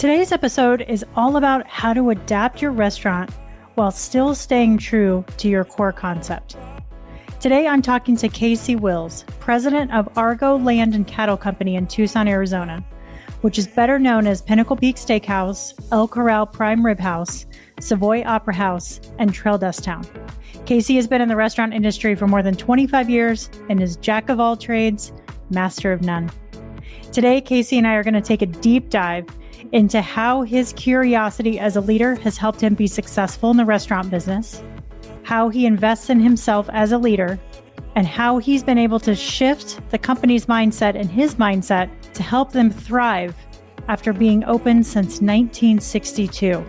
Today's episode is all about how to adapt your restaurant while still staying true to your core concept. Today, I'm talking to Casey Wills, president of Argo Land and Cattle Company in Tucson, Arizona, which is better known as Pinnacle Peak Steakhouse, El Corral Prime Rib House, Savoy Opera House, and Trellis Town. Casey has been in the restaurant industry for more than 25 years and is jack of all trades, master of none. Today, Casey and I are going to take a deep dive into how his curiosity as a leader has helped him be successful in the restaurant business, how he invests in himself as a leader, and how he's been able to shift the company's mindset and his mindset to help them thrive after being open since 1962.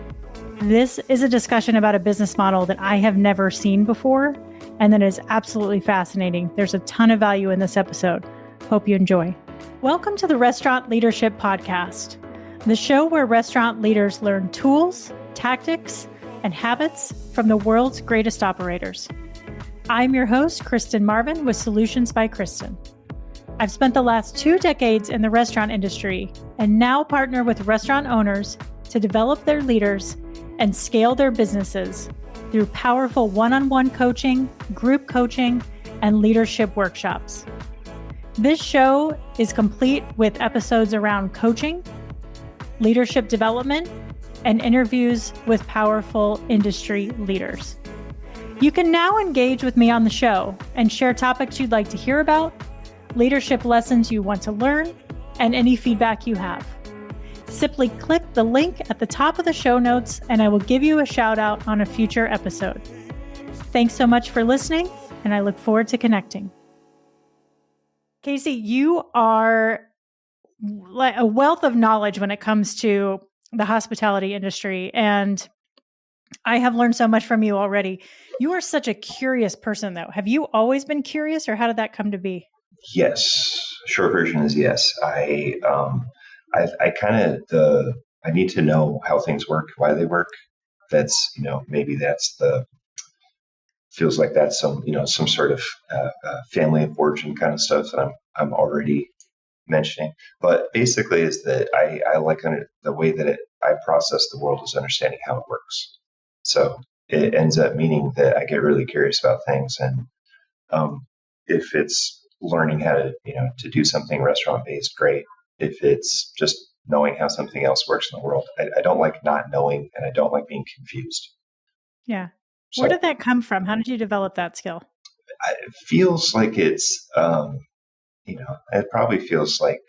This is a discussion about a business model that I have never seen before, and that is absolutely fascinating. There's a ton of value in this episode. Hope you enjoy. Welcome to the Restaurant Leadership Podcast, the show where restaurant leaders learn tools, tactics, and habits from the world's greatest operators. I'm your host, Kristen Marvin, with Solutions by Kristen. I've spent the last 2 decades in the restaurant industry and now partner with restaurant owners to develop their leaders and scale their businesses through powerful one-on-one coaching, group coaching, and leadership workshops. This show is complete with episodes around coaching, leadership development, and interviews with powerful industry leaders. You can now engage with me on the show and share topics you'd like to hear about, leadership lessons you want to learn, and any feedback you have. Simply click the link at the top of the show notes and I will give you a shout out on a future episode. Thanks so much for listening, and I look forward to connecting. Casey, you are a wealth of knowledge when it comes to the hospitality industry, and I have learned so much from you already. You are such a curious person, though. Have you always been curious, or how did that come to be? Yes. Short version is yes. I need to know how things work, why they work. That's, maybe feels like that's some sort of family of origin kind of stuff that I'm already mentioning. But basically is that I like the way that I process the world is understanding how it works. So it ends up meaning that I get really curious about things. And if it's learning how to do something restaurant-based, great. If it's just knowing how something else works in the world, I don't like not knowing, and I don't like being confused. Yeah. So, where did that come from? How did you develop that skill? It feels like it's, it probably feels like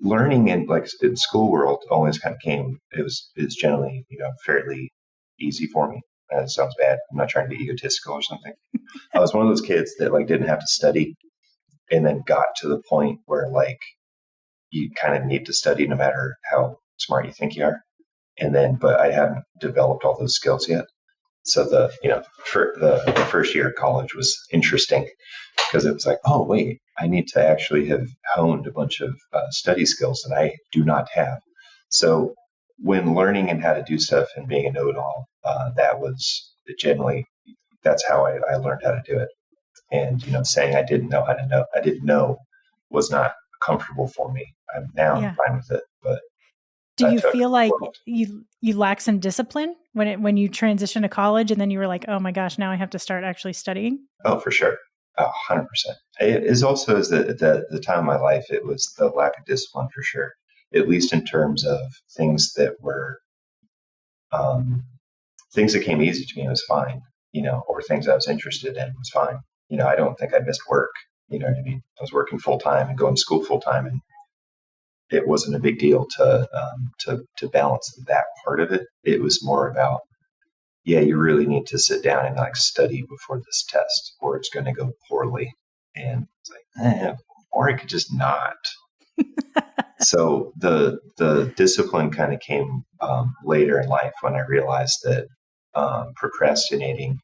learning in school world always kind of came. It's generally fairly easy for me. It sounds bad. I'm not trying to be egotistical or something. I was one of those kids that didn't have to study, and then got to the point where you kind of need to study no matter how smart you think you are. And then, but I hadn't developed all those skills yet. So the first year of college was interesting because it was like, oh wait, I need to actually have honed a bunch of study skills that I do not have. So when learning and how to do stuff and being a know-it-all, that's how I learned how to do it. And saying I didn't know was not comfortable for me. I'm fine with it, but. Do you feel like you lack some discipline when you transition to college and then you were like, oh my gosh, now I have to start actually studying? Oh, for sure. 100%. It is also the time of my life, it was the lack of discipline for sure, at least in terms of things that were, things that came easy to me was fine, or things I was interested in was fine. I don't think I missed work, you know what I mean? I was working full time and going to school full time, and it wasn't a big deal to balance that part of it. It was more about, you really need to sit down and study before this test, or it's going to go poorly. And it's like, or I could just not. So the discipline kind of came later in life when I realized that procrastinating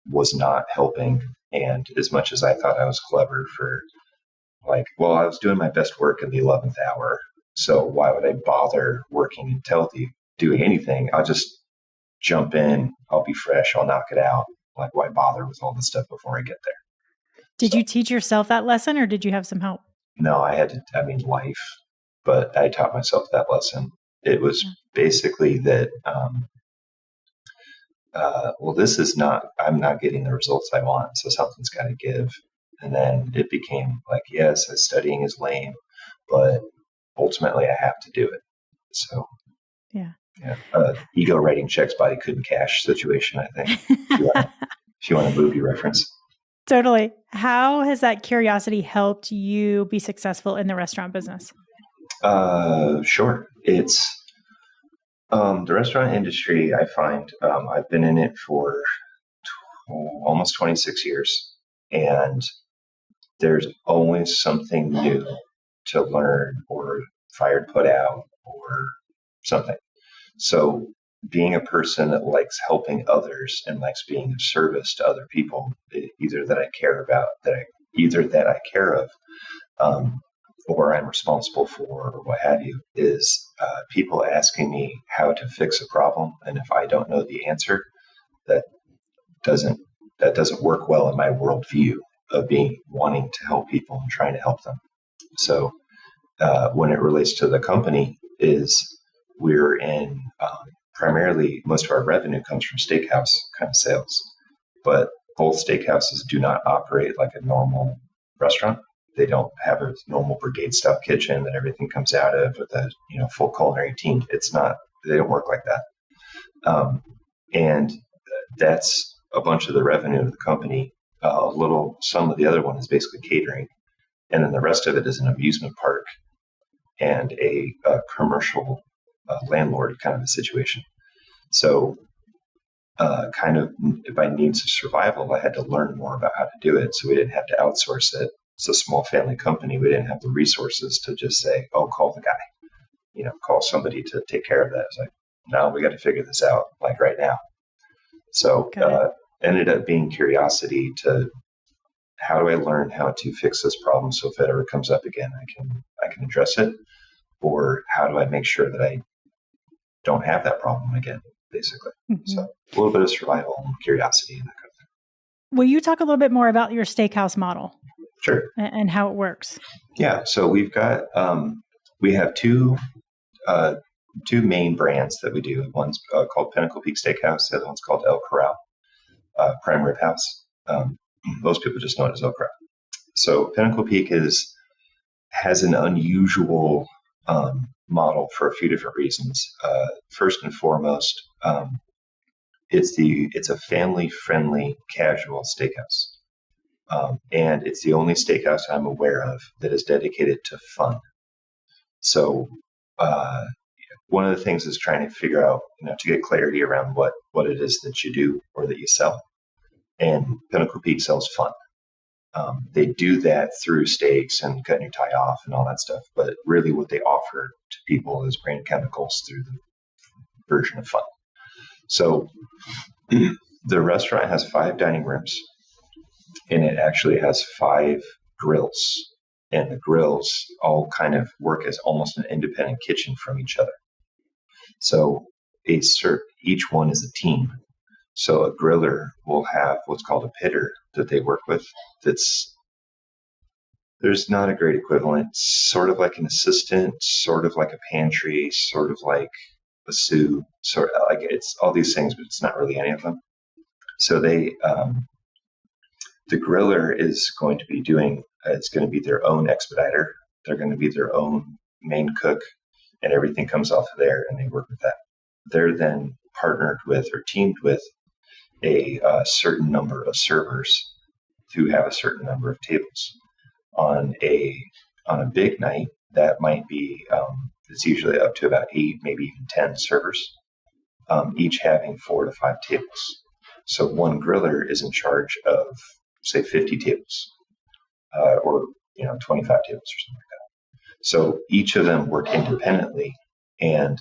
was not helping. And as much as I thought I was clever for I was doing my best work in the 11th hour. So why would I bother working until doing anything? I'll just jump in. I'll be fresh. I'll knock it out. Why bother with all this stuff before I get there? Did you teach yourself that lesson, or did you have some help? No, I had to. Life but I taught myself that lesson. It was basically that, I'm not getting the results I want, so something's got to give. And then it became like, yes, studying is lame, but ultimately I have to do it. So, yeah. Ego writing checks, body couldn't cash situation, I think, if you want a movie reference. Totally. How has that curiosity helped you be successful in the restaurant business? Sure. It's the restaurant industry, I find, I've been in it for almost 26 years, and there's always something new to learn or fire to put out or something. So being a person that likes helping others and likes being of service to other people, either that I care of, or I'm responsible for, or what have you, is people asking me how to fix a problem, and if I don't know the answer, that doesn't work well in my worldview of wanting to help people and trying to help them. So when it relates to the company, we're in primarily most of our revenue comes from steakhouse kind of sales, but both steakhouses do not operate like a normal restaurant. They don't have a normal brigade style kitchen that everything comes out of with a full culinary team. They don't work like that. And that's a bunch of the revenue of the company. Some of the other one is basically catering. And then the rest of it is an amusement park and a commercial landlord kind of a situation. So kind of by needs of survival, I had to learn more about how to do it. So we didn't have to outsource it. It's a small family company. We didn't have the resources to just say, oh, call the guy, call somebody to take care of that. It's like, no, we got to figure this out like right now. So ended up being curiosity to how do I learn how to fix this problem so if it ever comes up again, I can address it, or how do I make sure that I don't have that problem again, basically. Mm-hmm. So a little bit of survival and curiosity and that kind of thing. Will you talk a little bit more about your steakhouse model? Sure. And how it works? Yeah. So we've got we have two main brands that we do. One's called Pinnacle Peak Steakhouse. The other one's called El Corral Prime Rib House. Most people just know it as El Corral. So Pinnacle Peak has an unusual model for a few different reasons. First and foremost, it's a family-friendly casual steakhouse. And it's the only steakhouse I'm aware of that is dedicated to fun. So one of the things is trying to figure out, to get clarity around what it is that you do or that you sell. And Pinnacle Peak sells fun. They do that through steaks and cutting your tie off and all that stuff. But really what they offer to people is brain chemicals through the version of fun. So the restaurant has 5 dining rooms, and it actually has 5 grills. And the grills all kind of work as almost an independent kitchen from each other. So each one is a team. So a griller will have what's called a pitter that they work with. There's not a great equivalent, sort of like an assistant, sort of like a pantry, sort of like a sous, sort of like it's all these things, but it's not really any of them. So the griller is going to be it's going to be their own expediter. They're going to be their own main cook, and everything comes off of there, and they work with that. They're then partnered with or teamed with a certain number of servers who have a certain number of tables. On a big night, that might be it's usually up to about 8, maybe even 10 servers, each having 4 to 5 tables. So one griller is in charge of, say, 50 tables, or 25 tables or something like that. So each of them work independently, and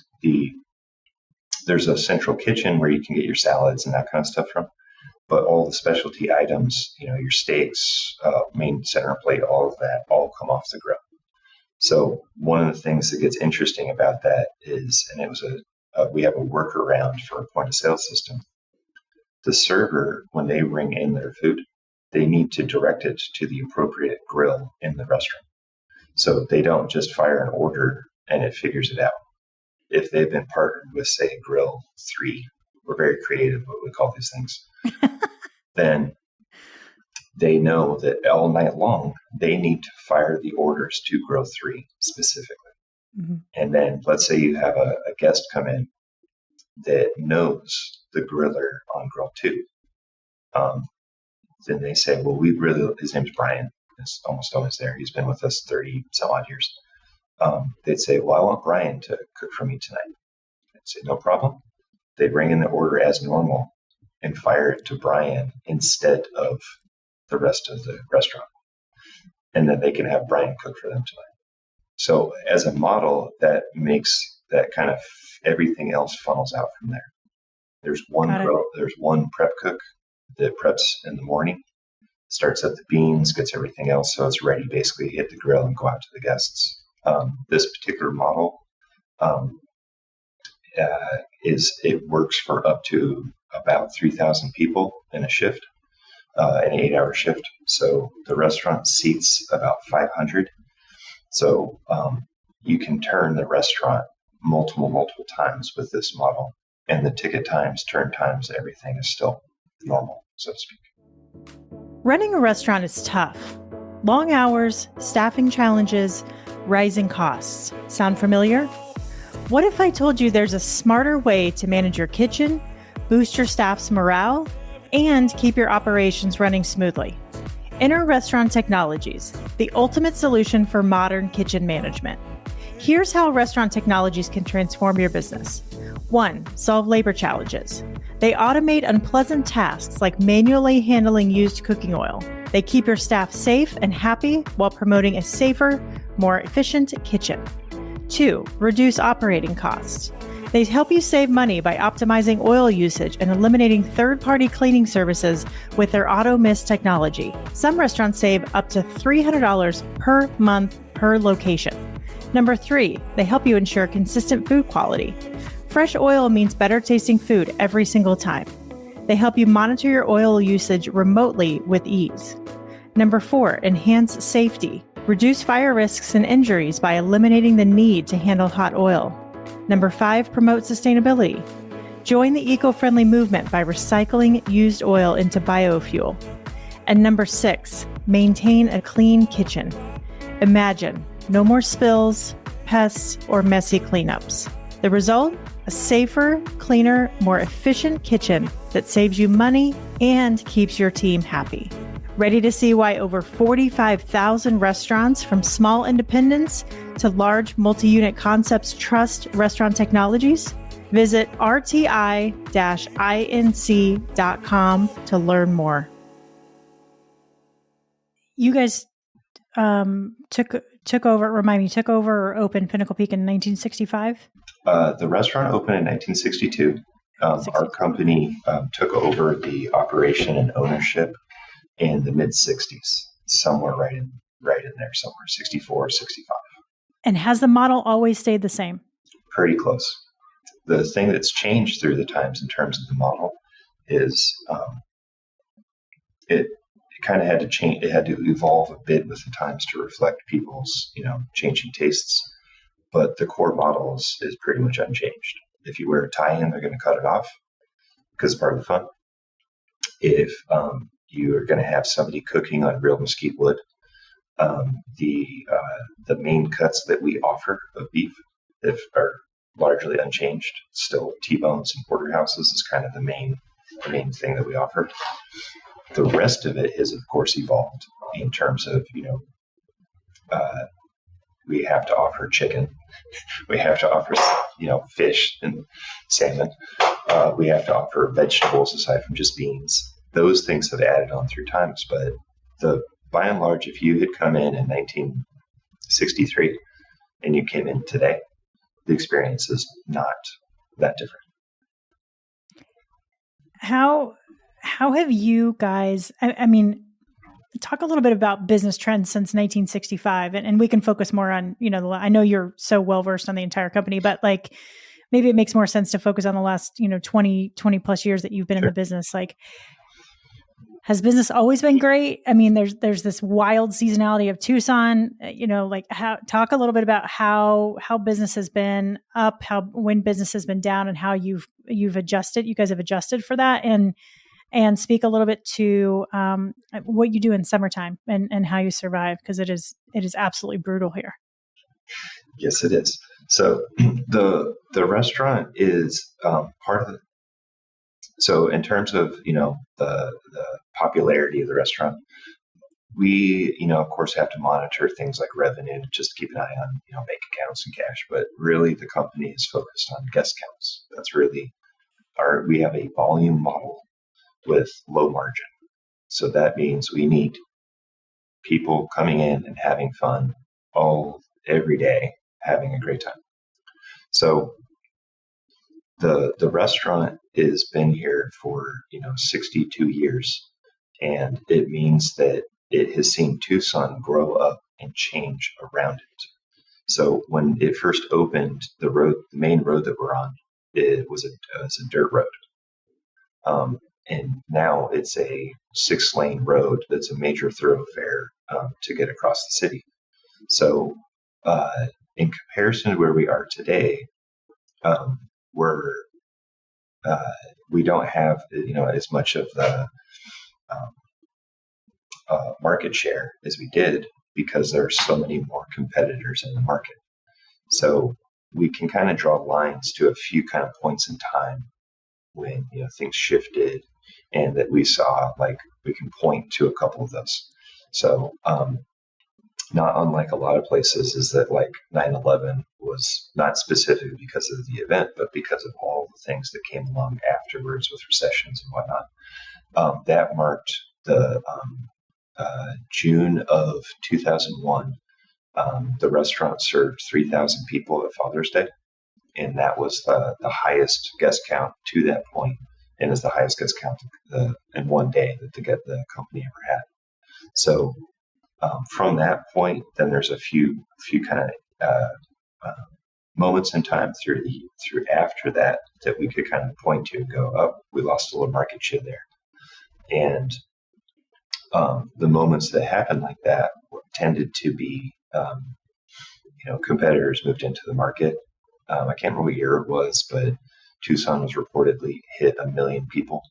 there's a central kitchen where you can get your salads and that kind of stuff from. But all the specialty items, your steaks, main center plate, all of that, all come off the grill. So one of the things that gets interesting about that is, and it was we have a workaround for a point of sale system. The server, when they bring in their food, they need to direct it to the appropriate grill in the restaurant. So they don't just fire an order and it figures it out. If they've been partnered with, say, Grill 3, we're very creative what we call these things, then they know that all night long they need to fire the orders to Grill 3 specifically. Mm-hmm. And then let's say you have a guest come in that knows the griller on Grill 2. Then they say, well, his name's Brian. It's almost always there. He's been with us 30 some odd years. They'd say, well, I want Brian to cook for me tonight. I'd say, no problem. They bring in the order as normal and fire it to Brian instead of the rest of the restaurant. And then they can have Brian cook for them tonight. So as a model, that makes that kind of everything else funnels out from there. There's one prep cook that preps in the morning, starts at the beans, gets everything else so it's ready, basically hit the grill and go out to the guests. This particular model it works for up to about 3,000 people in a shift, an 8-hour shift. So the restaurant seats about 500. So you can turn the restaurant multiple times with this model, and the ticket times, turn times, everything is still normal, so to speak. Running a restaurant is tough. Long hours, staffing challenges, rising costs. Sound familiar? What if I told you there's a smarter way to manage your kitchen, boost your staff's morale, and keep your operations running smoothly? Enter Restaurant Technologies, the ultimate solution for modern kitchen management. Here's how Restaurant Technologies can transform your business. 1. Solve labor challenges. They automate unpleasant tasks like manually handling used cooking oil. They keep your staff safe and happy while promoting a safer, more efficient kitchen. 2. Reduce operating costs. They help you save money by optimizing oil usage and eliminating third-party cleaning services with their auto mist technology. Some restaurants save up to $300 per month per location. Number 3, they help you ensure consistent food quality. Fresh oil means better tasting food every single time. They help you monitor your oil usage remotely with ease. Number 4, enhance safety. Reduce fire risks and injuries by eliminating the need to handle hot oil. Number 5, promote sustainability. Join the eco-friendly movement by recycling used oil into biofuel. And number 6, maintain a clean kitchen. Imagine no more spills, pests, or messy cleanups. The result? A safer, cleaner, more efficient kitchen that saves you money and keeps your team happy. Ready to see why over 45,000 restaurants, from small independents to large multi-unit concepts, trust Restaurant Technologies? Visit rti-inc.com to learn more. You guys took over or opened Pinnacle Peak in 1965? The restaurant opened in 1962. Our company took over the operation and ownership in the mid-60s, somewhere right in there, somewhere 64, 65. And has the model always stayed the same? Pretty close. The thing that's changed through the times in terms of the model is it kind of had to change. It had to evolve a bit with the times to reflect people's, changing tastes. But the core model is pretty much unchanged. If you wear a tie in, they're going to cut it off because it's part of the fun. If you are going to have somebody cooking on real mesquite wood, the main cuts that we offer of beef are largely unchanged. Still, T-bones and porterhouses is kind of the main thing that we offer. The rest of it has, of course, evolved in terms of, we have to offer chicken. We have to offer, fish and salmon. We have to offer vegetables aside from just beans. Those things have added on through times, but by and large, if you had come in 1963 and you came in today, the experience is not that different. How have you guys, I mean, talk a little bit about business trends since 1965, and we can focus more on, I know you're so well-versed on the entire company, but maybe it makes more sense to focus on the last, 20 plus years that you've been in the business. Has business always been great? I mean, there's this wild seasonality of Tucson. Talk a little bit about how business has been up, when business has been down, and how you've adjusted. You guys have adjusted for that, and speak a little bit to what you do in summertime and how you survive, because it is absolutely brutal here. Yes, it is. So the restaurant is part of the. So in terms of the popularity of the restaurant, we of course have to monitor things like revenue, just to keep an eye on bank accounts and cash. But really, the company is focused on guest counts. That's really we have a volume model with low margin. So that means we need people coming in and having fun every day, having a great time. So the restaurant has been here for 62 years, and it means that it has seen Tucson grow up and change around it. So when it first opened, the main road that we're on, it was a dirt road, and now it's a 6-lane road that's a major thoroughfare to get across the city. So in comparison to where we are today, we don't have as much of the market share as we did, because there are so many more competitors in the market. So we can kind of draw lines to a few kind of points in time when things shifted, and that we saw, like, we can point to a couple of those. So not unlike a lot of places, is that like 9/11 was not specific because of the event, but because of all the things that came along afterwards with recessions and whatnot. That marked the June of 2001. The restaurant served 3,000 people at Father's Day, and that was the highest guest count to that point, and is the highest guest count in one day that the company ever had. So from that point, then there's a few kind of moments in time through after that we could kind of point to and go, oh, we lost a little market share there. And the moments that happened like that tended to be, competitors moved into the market. I can't remember what year it was, but Tucson was reportedly hit 1 million people.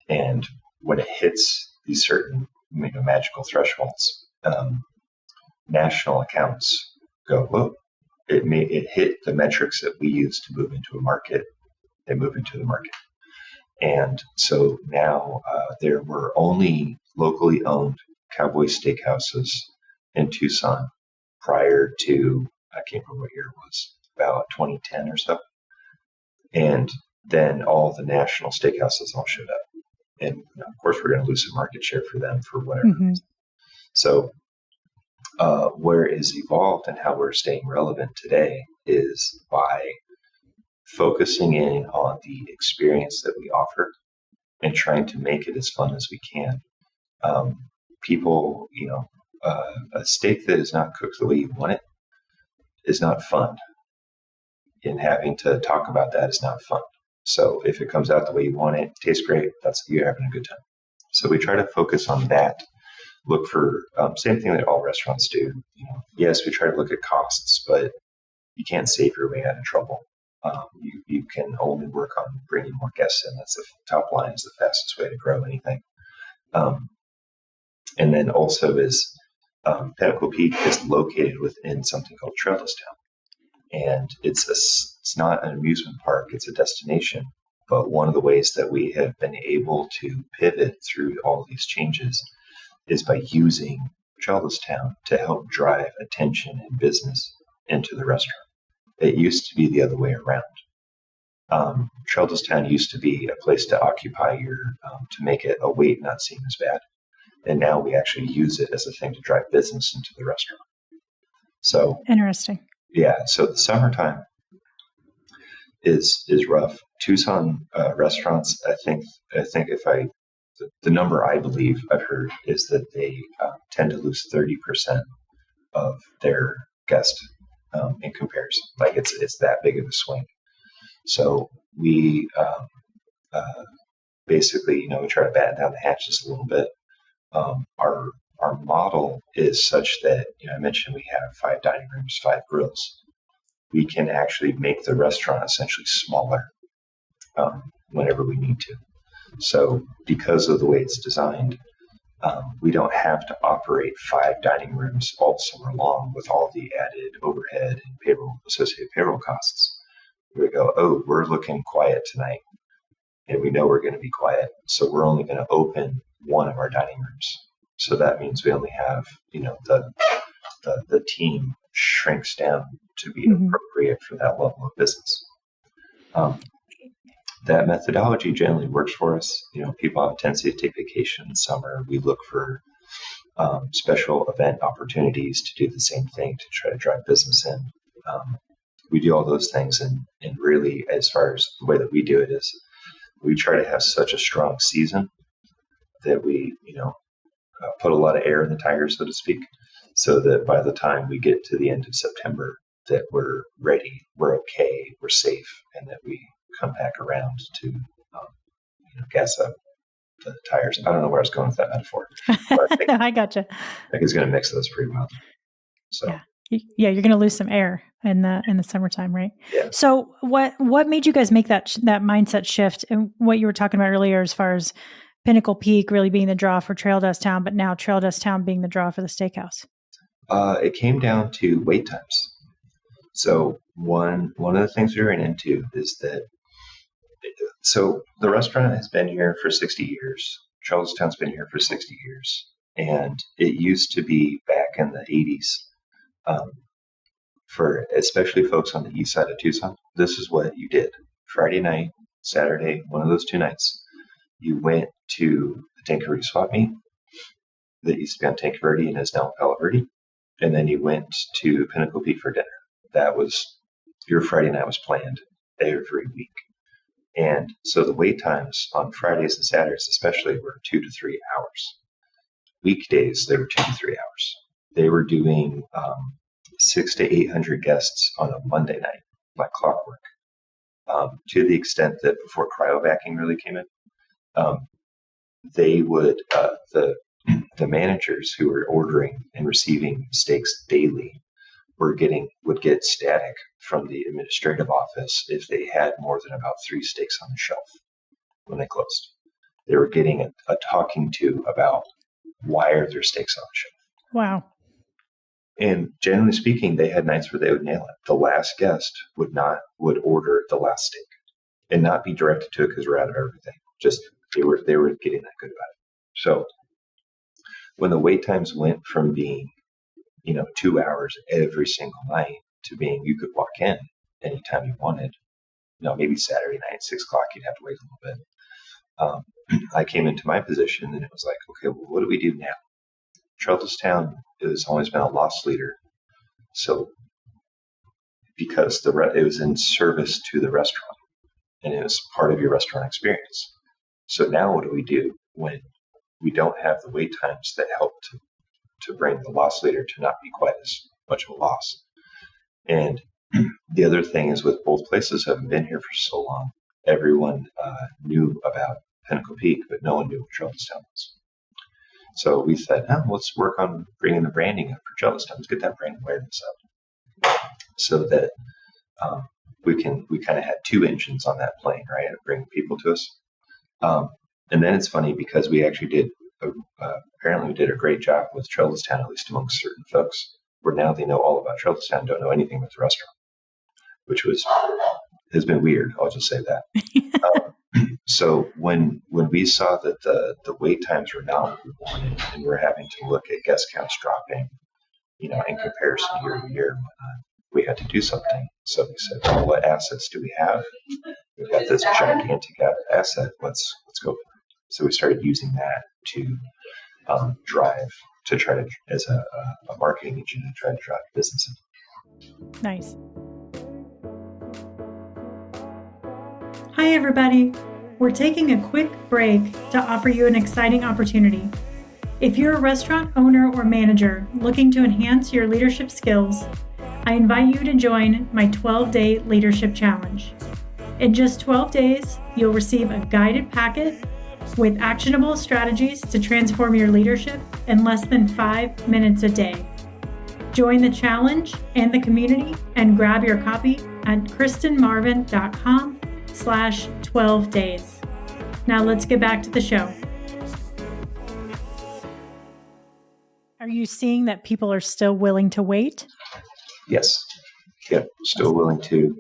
And when it hits these certain magical thresholds, national accounts go, whoa, it hit the metrics that we use to move into a market. They move into the market. And so now there were only locally owned Cowboy steakhouses in Tucson prior to, I can't remember what year it was, about 2010 or so. And then all the national steakhouses all showed up. And of course, we're going to lose some market share for them for whatever reason. So where it's evolved and how we're staying relevant today is by focusing in on the experience that we offer and trying to make it as fun as we can. People, a steak that is not cooked the way you want it is not fun. And having to talk about that is not fun. So if it comes out the way you want it, tastes great, you're having a good time. So we try to focus on that. Look for same thing that all restaurants do. Yes, we try to look at costs, but you can't save your way out of trouble. You can only work on bringing more guests in. That's the top line, is the fastest way to grow anything. And then also is Pinnacle Peak is located within something called Trellis Town. And it's not an amusement park, it's a destination. But one of the ways that we have been able to pivot through all these changes is by using Charlestown to help drive attention and business into the restaurant. It used to be the other way around. Charlestown used to be a place to occupy to make it a wait not seem as bad. And now we actually use it as a thing to drive business into the restaurant. So interesting. Yeah. So the summertime is rough. Tucson restaurants, I think the number I believe I've heard is that they tend to lose 30% of their guest in comparison. Like it's that big of a swing. So we basically, we try to batten down the hatches a little bit Our model is such that, I mentioned we have 5 dining rooms, 5 grills. We can actually make the restaurant essentially smaller whenever we need to. So because of the way it's designed, we don't have to operate 5 dining rooms all summer long with all the added overhead and associated payroll costs. We go, oh, we're looking quiet tonight, and we know we're going to be quiet, so we're only going to open one of our dining rooms. So that means we only have, the team shrinks down to be appropriate for that level of business. That methodology generally works for us. People have a tendency to take vacation in the summer. We look for special event opportunities to do the same thing to try to drive business in. We do all those things, and really, as far as the way that we do it is, we try to have such a strong season that we, put a lot of air in the tires, so to speak, so that by the time we get to the end of September, that we're ready, we're okay, we're safe, and that we come back around to, gas up the tires. I don't know where I was going with that metaphor. But I think, I gotcha. I think it's going to mix those pretty well. So. Yeah, you're going to lose some air in the summertime, right? Yeah. So what made you guys make that mindset shift, and what you were talking about earlier as far as Pinnacle Peak really being the draw for Trellis Town, but now Trellis Town being the draw for the steakhouse? It came down to wait times. So one of the things we ran into is that, so the restaurant has been here for 60 years. Charlestown's been here for 60 years. And it used to be back in the 80s, for especially folks on the east side of Tucson, this is what you did. Friday night, Saturday, one of those 2 nights, you went to the Camaraderie swap meet that used to be on Camaraderie and is now Palo Verde. And then you went to Pinnacle Peak for dinner. That was your Friday night was planned every week. And so the wait times on Fridays and Saturdays especially were 2 to 3 hours. Weekdays, they were 2 to 3 hours. They were doing 600 to 800 guests on a Monday night, like clockwork, to the extent that before cryovacking really came in, they would, the managers who were ordering and receiving steaks daily would get static from the administrative office if they had more than about 3 steaks on the shelf when they closed. They were getting a talking to about why are there steaks on the shelf. Wow. And generally speaking, they had nights where they would nail it. The last guest would order the last steak and not be directed to it because we're out of everything. Just they were getting that good about it. So when the wait times went from being 2 hours every single night to being you could walk in anytime you wanted, maybe Saturday night, 6 o'clock, you'd have to wait a little bit. I came into my position and it was like, okay, well, what do we do now? Charlestown has always been a loss leader. So because it was in service to the restaurant and it was part of your restaurant experience. So now what do we do when we don't have the wait times that help to bring the loss leader to not be quite as much of a loss? And the other thing is with both places having been here for so long, everyone knew about Pinnacle Peak, but no one knew what Charlestown was. So we said, let's work on bringing the branding up for Charlestown. Let's get that brand awareness up so that we kind of had 2 engines on that plane, right? Bringing people to us. And then it's funny because we actually did, apparently we did a great job with Trellis Town, at least amongst certain folks, where now they know all about Trellis Town, don't know anything about the restaurant, which has been weird. I'll just say that. So when we saw that the wait times were not what we wanted, and we're having to look at guest counts dropping, in comparison year to year, we had to do something. So we said, well, what assets do we have? We've got this gigantic asset. Let's go for it. So we started using that to drive, to try to, as a marketing engine, to try to drive business. Nice. Hi, everybody. We're taking a quick break to offer you an exciting opportunity. If you're a restaurant owner or manager looking to enhance your leadership skills, I invite you to join my 12-day leadership challenge. In just 12 days, you'll receive a guided packet with actionable strategies to transform your leadership in less than 5 minutes a day. Join the challenge and the community and grab your copy at kristenmarvin.com/12 days. Now let's get back to the show. Are you seeing that people are still willing to wait? Yes. Yep. Still willing to.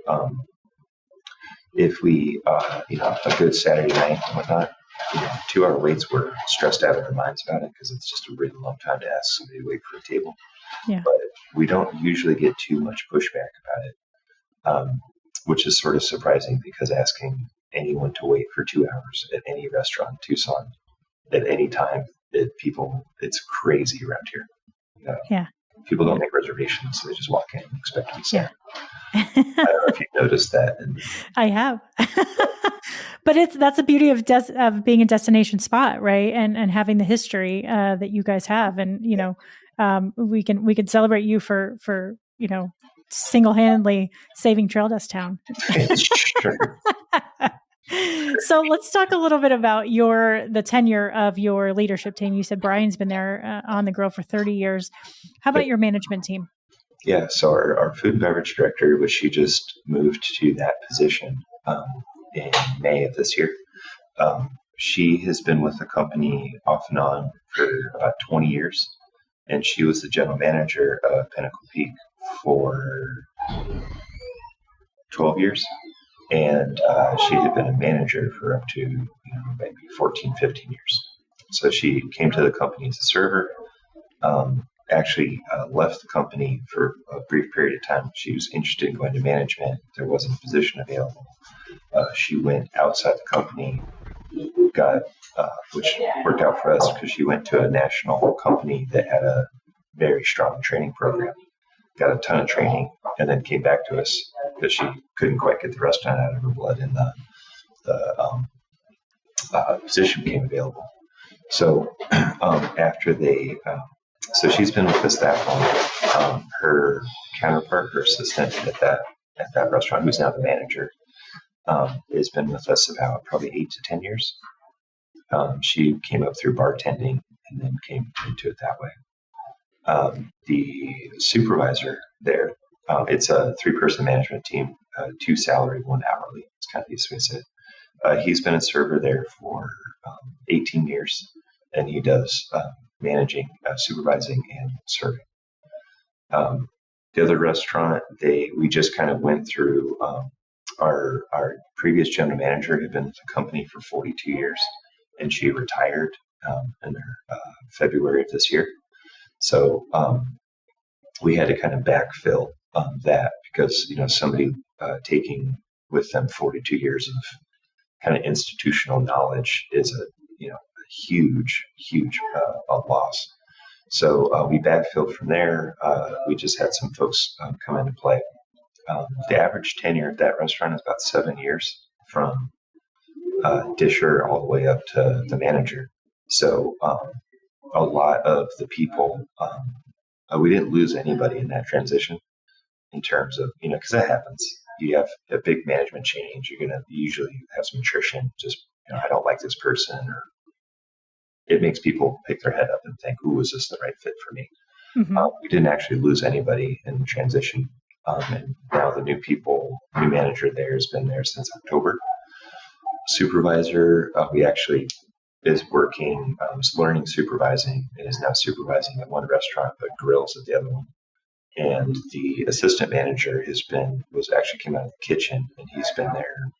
If we, a good Saturday night and whatnot, 2-hour waits, we're stressed out of our minds about it because it's just a really long time to ask somebody to wait for a table. Yeah. But we don't usually get too much pushback about it, which is sort of surprising because asking anyone to wait for 2 hours at any restaurant in Tucson at any time, it's crazy around here. Yeah. People don't make reservations; they just walk in and expect to be sat. Yeah. I don't know if you've noticed that. I have. But that's the beauty of being a destination spot, right? And having the history that you guys have, and we can celebrate you for single-handedly saving Trellis Town. Sure. So let's talk a little bit about the tenure of your leadership team. You said Brian's been there on the grill for 30 years. How about your management team? Yeah, so our food and beverage director, which she just moved to that position in May of this year. She has been with the company off and on for about 20 years, and she was the general manager of Pinnacle Peak for 12 years. And she had been a manager for up to maybe 14, 15 years. So she came to the company as a server, actually left the company for a brief period of time. She was interested in going to management. There wasn't a position available. She went outside the company, which worked out for us because she went to a national company that had a very strong training program, got a ton of training, and then came back to us because she couldn't quite get the restaurant out of her blood, and the position became available. So after so she's been with us that long. Her counterpart, her assistant at that restaurant, who's now the manager, has been with us about probably 8 to 10 years. She came up through bartending and then came into it that way. The supervisor there, it's a 3-person management team, 2 salary, 1 hourly. It's kind of the easiest way to say it. He's been a server there for 18 years, and he does managing, supervising, and serving. The other restaurant, we just kind of went through. Our previous general manager had been with the company for 42 years, and she retired in February of this year. So we had to kind of backfill that because somebody taking with them 42 years of kind of institutional knowledge is a huge loss. So we backfilled from there. We just had some folks come into play. The average tenure at that restaurant is about 7 years, from disher all the way up to the manager. So a lot of the people, we didn't lose anybody in that transition in terms of, because that happens. You have a big management change. You're going to usually have some attrition. Just, I don't like this person, or it makes people pick their head up and think, "Ooh, is this the right fit for me?" Mm-hmm. We didn't actually lose anybody in the transition. And now the new manager there has been there since October. Supervisor, we actually is working, is learning supervising, and is now supervising at one restaurant, but grills at the other one. And the assistant manager came out of the kitchen, and he's been there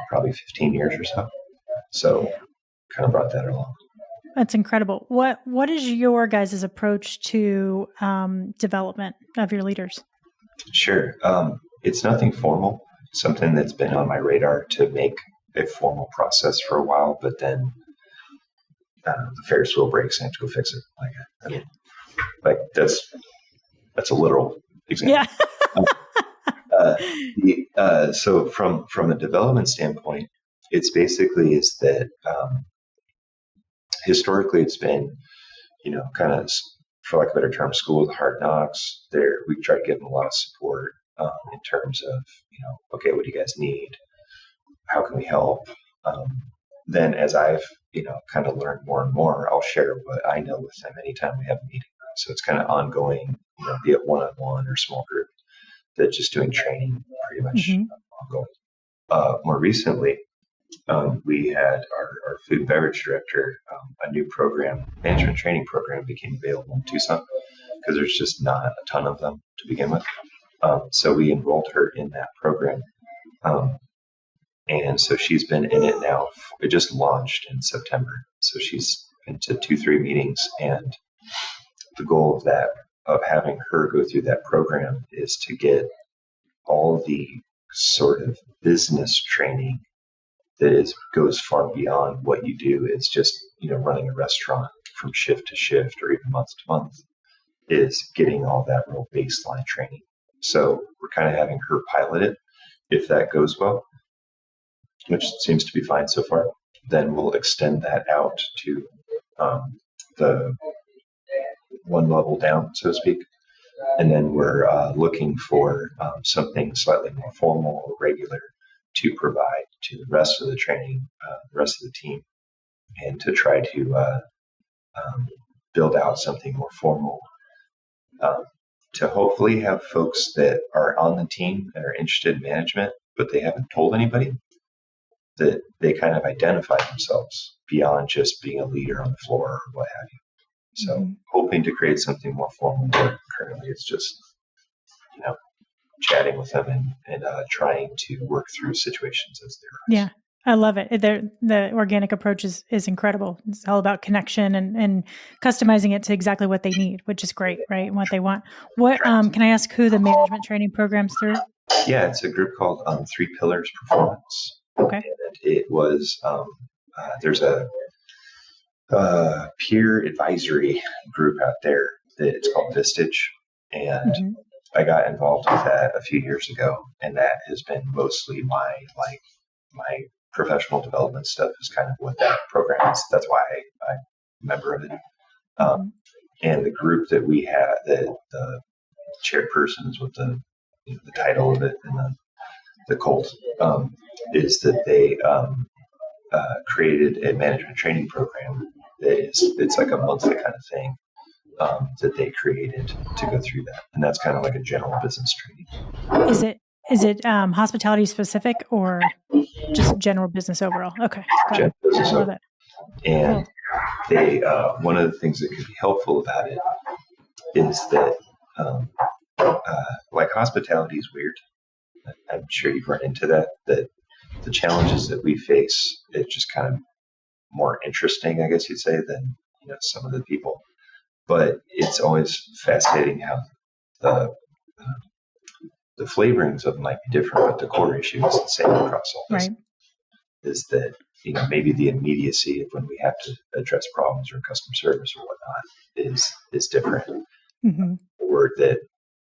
probably 15 years or so. So kind of brought that along. That's incredible. What is your guys' approach to development of your leaders? Sure. It's nothing formal. It's something that's been on my radar to make a formal process for a while, but then the Ferris wheel breaks and I have to go fix it. Like that's a literal example. Yeah. So from a development standpoint, it's basically is that historically it's been, kind of, for lack of a better term, school of hard knocks. We try to give them a lot of support in terms of, okay, what do you guys need? How can we help? then as I've, kind of learned more and more, I'll share what I know with them anytime we have a meeting. So it's kind of ongoing, be it one-on-one or small group, that just doing training pretty much ongoing. More recently, we had our food and beverage director, a new management training program became available in Tucson because there's just not a ton of them to begin with. So we enrolled her in that program. And so she's been in it now. It just launched in September. So she's been to 2-3 meetings. And the goal of having her go through that program is to get all the sort of business training that goes far beyond what you do. It's just, running a restaurant from shift to shift or even month to month, is getting all that real baseline training. So we're kind of having her pilot it. If that goes well, which seems to be fine so far, then we'll extend that out to the one level down, so to speak. And then we're looking for something slightly more formal or regular to provide to the rest of the training, the rest of the team, and to try to build out something more formal to hopefully have folks that are on the team and are interested in management, but they haven't told anybody, that they kind of identify themselves beyond just being a leader on the floor or what have you. So hoping to create something more formal, but currently it's just, chatting with them and trying to work through situations as they arise. Yeah, I love it. The organic approach is incredible. It's all about connection and customizing it to exactly what they need, which is great, right? And what they want. What can I ask who the management training program's through? Yeah, it's a group called 3 Pillars Performance. Okay. And it was, there's a peer advisory group out there that it's called Vistage. And I got involved with that a few years ago. And that has been mostly my professional development stuff is kind of what that program is. That's why I'm a member of it. And the group that we had, the chairpersons with the title of it and the cult, is that they created a management training program it's like a monthly kind of thing that they created to go through that. And that's kind of like a general business training. Is it hospitality specific or just general business overall? Okay. General business overall. And they, one of the things that could be helpful about it is that like hospitality is weird. I'm sure you've run into that the challenges that we face, it's just kind of more interesting, I guess you'd say, than some of the people. But it's always fascinating how the flavorings of them might be different, but the core issue is the same across all this. Right. Is that maybe the immediacy of when we have to address problems or customer service or whatnot is different, or that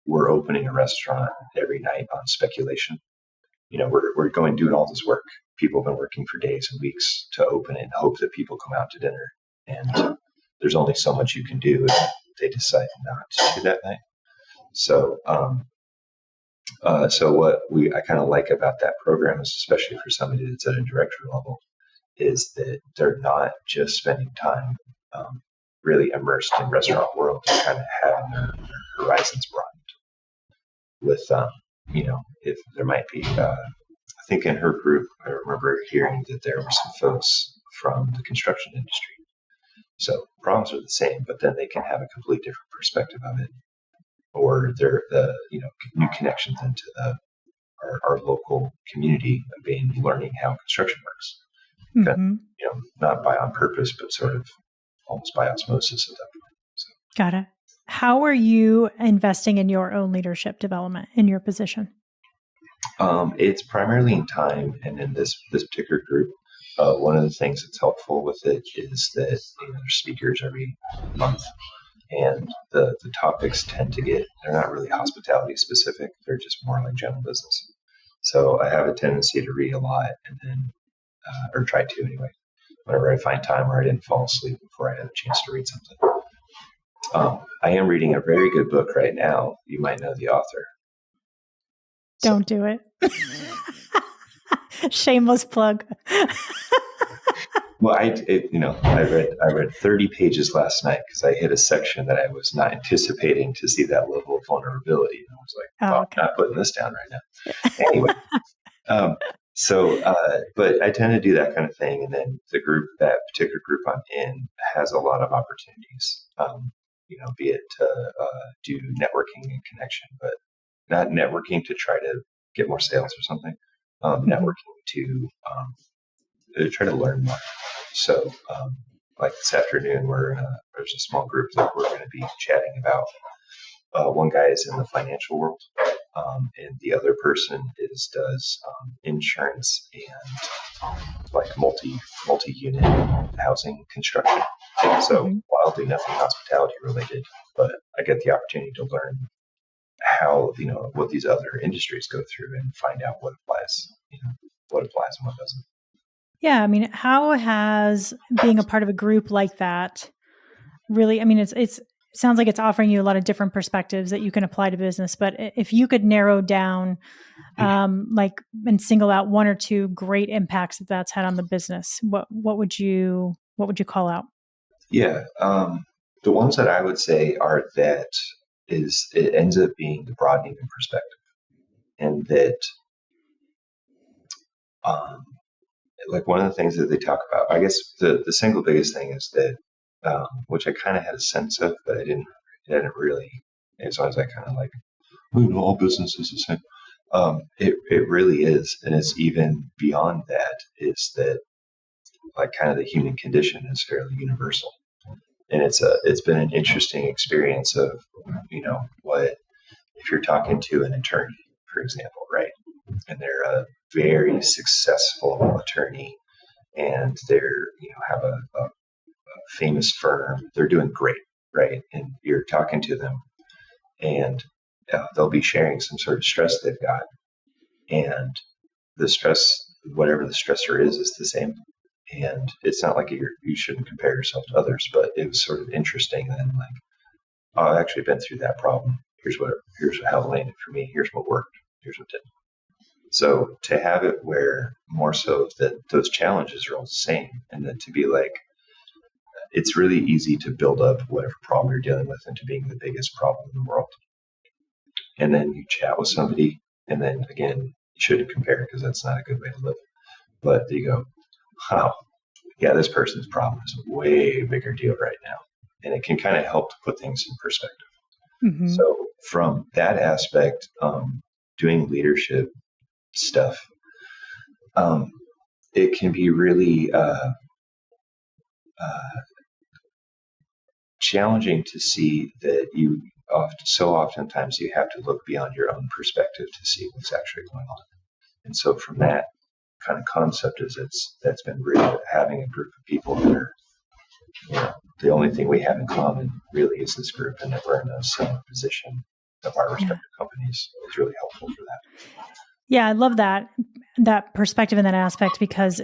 we're opening a restaurant every night on speculation. We're going doing all this work. People have been working for days and weeks to open it and hope that people come out to dinner. And there's only so much you can do if they decide not to do that night. So, so what I kind of like about that program is, especially for somebody that's at a director level, is that they're not just spending time really immersed in restaurant world, they're kind of having their horizons broadened with, if there might be, I think in her group, I remember hearing that there were some folks from the construction industry. So problems are the same, but then they can have a completely different perspective of it, or they're new connections into our local community of learning how construction works. Not by on purpose, but sort of almost by osmosis at that point. So. Got it. How are you investing in your own leadership development in your position? It's primarily in time, and in this particular group, one of the things that's helpful with it is that there's speakers every month, and the topics tend to they're not really hospitality specific, they're just more like general business. So I have a tendency to read a lot, and then, or try to anyway, whenever I find time where I didn't fall asleep before I had a chance to read something. I am reading a very good book right now. You might know the author. Don't do it. Shameless plug. Well, I read 30 pages last night because I hit a section that I was not anticipating to see that level of vulnerability. And I was like, Oh, well, okay. I'm not putting this down right now. Anyway, but I tend to do that kind of thing. And then that particular group I'm in has a lot of opportunities, be it to do networking and connection, but not networking to try to get more sales or something, networking to try to learn more. So, like this afternoon, there's a small group that we're going to be chatting about. One guy is in the financial world, and the other person does insurance and like multi-unit housing construction. So while I'll do nothing hospitality related, but I get the opportunity to learn how what these other industries go through and find out what applies, what applies and what doesn't. Yeah, I mean, how has being a part of a group like that really? I mean, it sounds like it's offering you a lot of different perspectives that you can apply to business. But if you could narrow down, and single out one or two great impacts that's had on the business, what would you call out? Yeah, the ones that I would say are that it ends up being the broadening of perspective, and that like one of the things that they talk about, I guess the single biggest thing is that, which I kind of had a sense of, but I didn't really, as long as I kind of like, all business is the same. It really is. And it's even beyond that, is that like kind of the human condition is fairly universal. And it's been an interesting experience of, what, if you're talking to an attorney, for example, right? And they're a very successful attorney, and they're have a famous firm. They're doing great, right? And you're talking to them, and they'll be sharing some sort of stress they've got, and the stress, whatever the stressor is the same. And it's not like you shouldn't compare yourself to others, but it was sort of interesting. And like, oh, I've actually been through that problem. Here's how it landed for me. Here's what worked. Here's what didn't. So to have it where more so that those challenges are all the same, and then to be like, it's really easy to build up whatever problem you're dealing with into being the biggest problem in the world. And then you chat with somebody, and then again, you shouldn't compare because that's not a good way to live. But you go, wow, yeah, this person's problem is a way bigger deal right now. And it can kind of help to put things in perspective. Mm-hmm. So from that aspect, doing leadership stuff, it can be really challenging to see that oftentimes you have to look beyond your own perspective to see what's actually going on. And so from that kind of concept that's been really having a group of people that are, the only thing we have in common really is this group, and that we're in the same position of our respective companies is really helpful for that. Yeah, I love that perspective and that aspect, because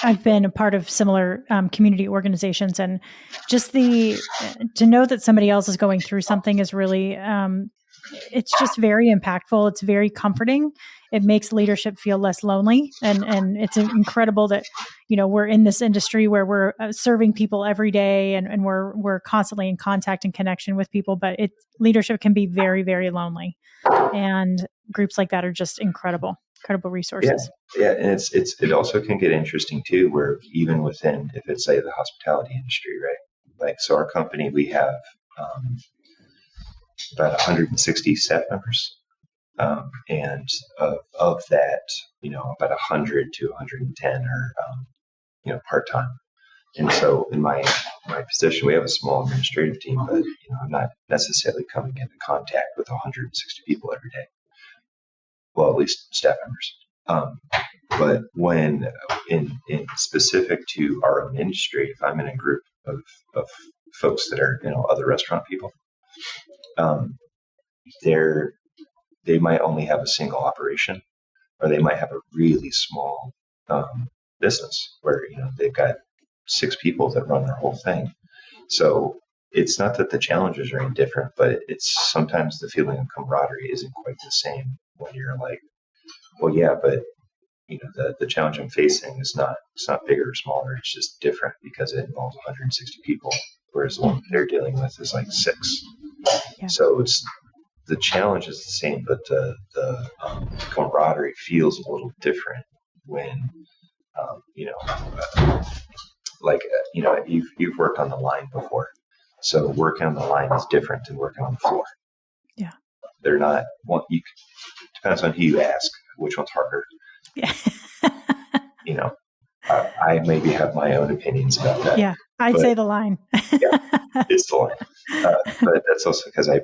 I've been a part of similar community organizations, and just to know that somebody else is going through something is really, it's just very impactful. It's very comforting. It makes leadership feel less lonely, and it's incredible that we're in this industry where we're serving people every day, and we're constantly in contact and connection with people. But leadership can be very, very lonely, and groups like that are just incredible resources. Yeah, and it also can get interesting too, where even within, if it's say the hospitality industry, right? Like, so our company, we have about 160 staff members, and of that, about 100 to 110 are part time. And so in my position, we have a small administrative team, but I'm not necessarily coming into contact with 160 people every day. Well, at least staff members. But when in specific to our own industry, if I'm in a group of folks that are other restaurant people, they might only have a single operation, or they might have a really small business where they've got 6 people that run their whole thing. So it's not that the challenges are any different, but it's sometimes the feeling of camaraderie isn't quite the same when you're like, well, yeah, but the challenge I'm facing is it's not bigger or smaller. It's just different because it involves 160 people, whereas the one they're dealing with is like 6. Yeah. So the challenge is the same, but the camaraderie feels a little different when, you've worked on the line before. So working on the line is different than working on the floor. Yeah. They're not depends on who you ask, which one's harder. Yeah. I maybe have my own opinions about that. Yeah. I'd say the line. Yeah, it's the line. But that's also because I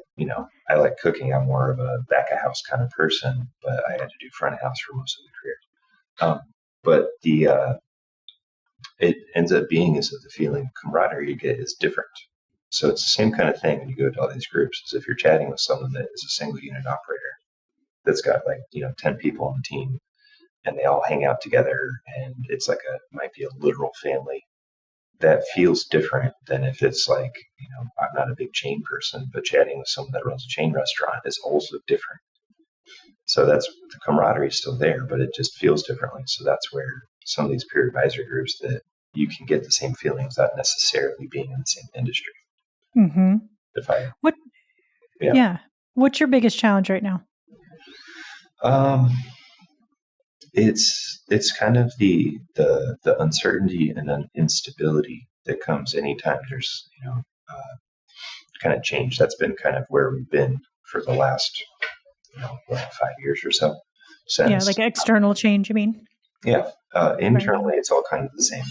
like cooking. I'm more of a back of house kind of person, but I had to do front of house for most of the career. But it ends up being is that the feeling of camaraderie you get is different. So it's the same kind of thing when you go to all these groups, as if you're chatting with someone that is a single unit operator that's got 10 people on the team, and they all hang out together, and it's might be a literal family. That feels different than if it's I'm not a big chain person, but chatting with someone that runs a chain restaurant is also different. So the camaraderie is still there, but it just feels differently. So that's where some of these peer advisory groups that you can get the same feelings without necessarily being in the same industry. Mm-hmm. What's your biggest challenge right now? It's kind of the uncertainty and instability that comes anytime there's kind of change. That's been kind of where we've been for the last 5 years or so. Since, like external change, you mean? Yeah, internally it's all kind of the same.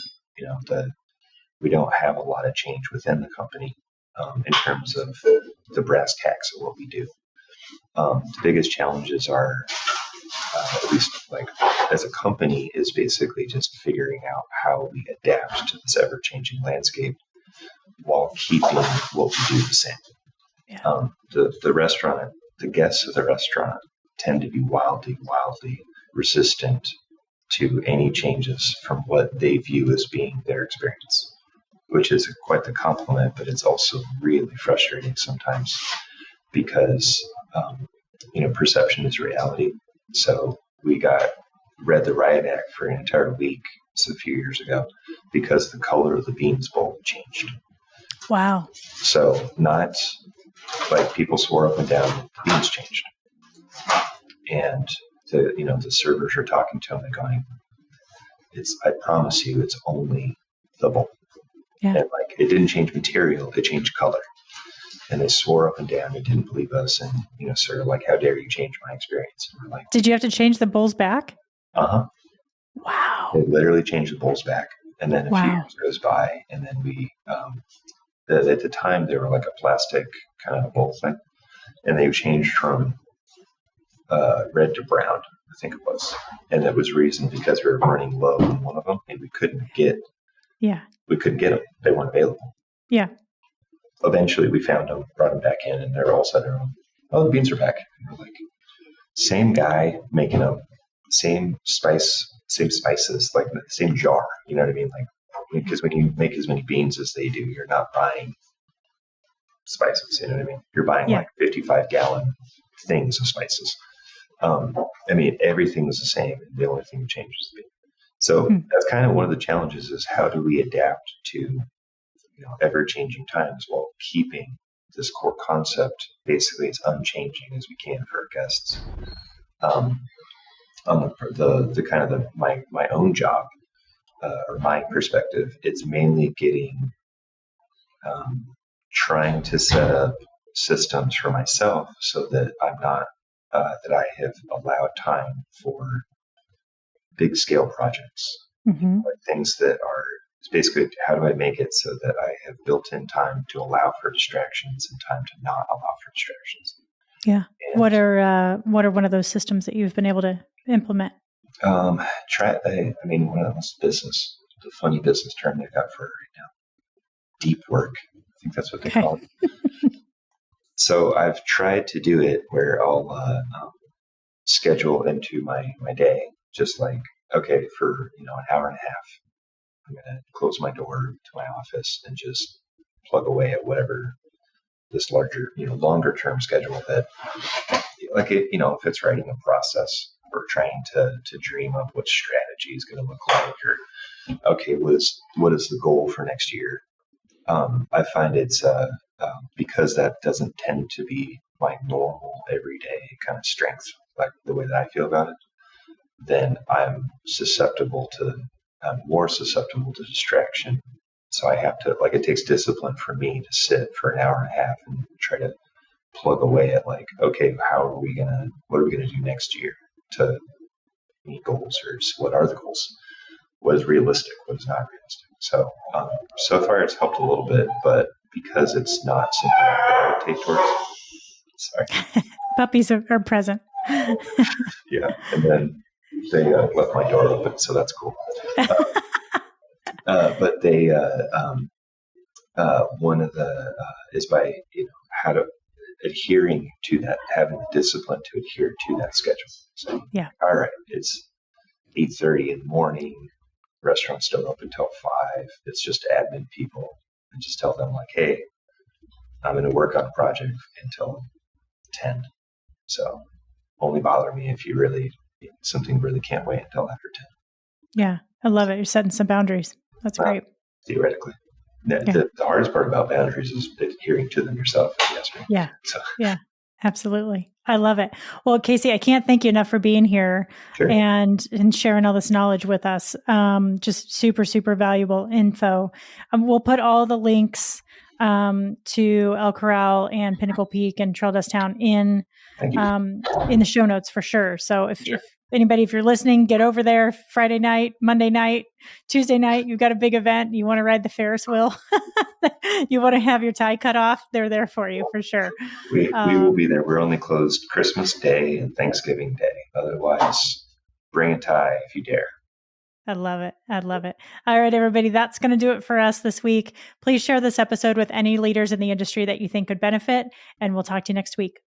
We don't have a lot of change within the company in terms of the brass tacks of what we do. The biggest challenges are, at least as a company, is basically just figuring out how we adapt to this ever-changing landscape while keeping what we do the same. Yeah. The restaurant, the guests of the restaurant tend to be wildly resistant to any changes from what they view as being their experience, which is quite the compliment, but it's also really frustrating sometimes because, perception is reality. So we read the riot act for an entire week a few years ago because the color of the Beans Bowl changed. Wow. So not people swore up and down that the beans changed. And the servers are talking to them and going, I promise you, it's only the bowl. Yeah. And it didn't change material, it changed color. And they swore up and down and didn't believe us. And, sort of how dare you change my experience? And we're did you have to change the bowls back? Uh-huh. Wow. They literally changed the bowls back. And then a few years goes by, and then we, at the time, they were like a plastic kind of bowl thing. And they changed from red to brown, I think it was. And that was reason because we were running low on one of them, and we couldn't get them. They weren't available. Yeah. Eventually, we found them, brought them back in, and they're all set around. Oh, the beans are back. And we're same guy making them, same spices, the same jar. You know what I mean? Because when you make as many beans as they do, you're not buying spices. You know what I mean? You're buying 55-gallon things of spices. Everything's the same. The only thing that changes is the bean. So that's kind of one of the challenges: is how do we adapt to ever-changing times while keeping this core concept basically as unchanging as we can for our guests. On my own job or my perspective, it's mainly trying to set up systems for myself so that I'm not that I have allowed time for big scale projects, things that are basically, how do I make it so that I have built in time to allow for distractions and time to not allow for distractions? Yeah. And what are one of those systems that you've been able to implement? One of those business, the funny business term they've got for it right now, deep work. I think that's what they call it. So I've tried to do it where I'll schedule into my day, just for an hour and a half. I'm going to close my door to my office and just plug away at whatever this longer term schedule that, if it's writing a process, or trying to dream up what strategy is going to look like, or okay, what is the goal for next year? I find it's because that doesn't tend to be my normal everyday kind of strength, like the way that I feel about it. Then I'm more susceptible to distraction. So I have to, like, it takes discipline for me to sit for an hour and a half and try to plug away at, like, okay, what are we gonna do next year to meet goals, or what are the goals? What is realistic? What is not realistic? So, so far it's helped a little bit, but because it's not something I gravitate towards. Sorry. Puppies are present. Yeah, and then they left my door open, so that's cool. But they, one of the is by how to adhering to that, having the discipline to adhere to that schedule. So, yeah, all right, it's 8:30 in the morning. Restaurants don't open until 5. It's just admin people, and just tell them, like, hey, I'm going to work on a project until 10. So only bother me if something really can't wait until after 10. Yeah, I love it. You're setting some boundaries. That's great. Theoretically. The hardest part about boundaries is adhering to them yourself. Yeah. So. Yeah, absolutely. I love it. Well, Casey, I can't thank you enough for being here. Sure. and sharing all this knowledge with us. Just super, super valuable info. We'll put all the links to El Corral and Pinnacle Peak and Trellis Town in the show notes for sure. So if you're listening, get over there Friday night, Monday night, Tuesday night, you've got a big event, you want to ride the Ferris wheel, you want to have your tie cut off, they're there for you for sure. We will be there. We're only closed Christmas Day and Thanksgiving Day. Otherwise, bring a tie if you dare. I love it. I love it. All right, everybody, that's going to do it for us this week. Please share this episode with any leaders in the industry that you think could benefit, and we'll talk to you next week.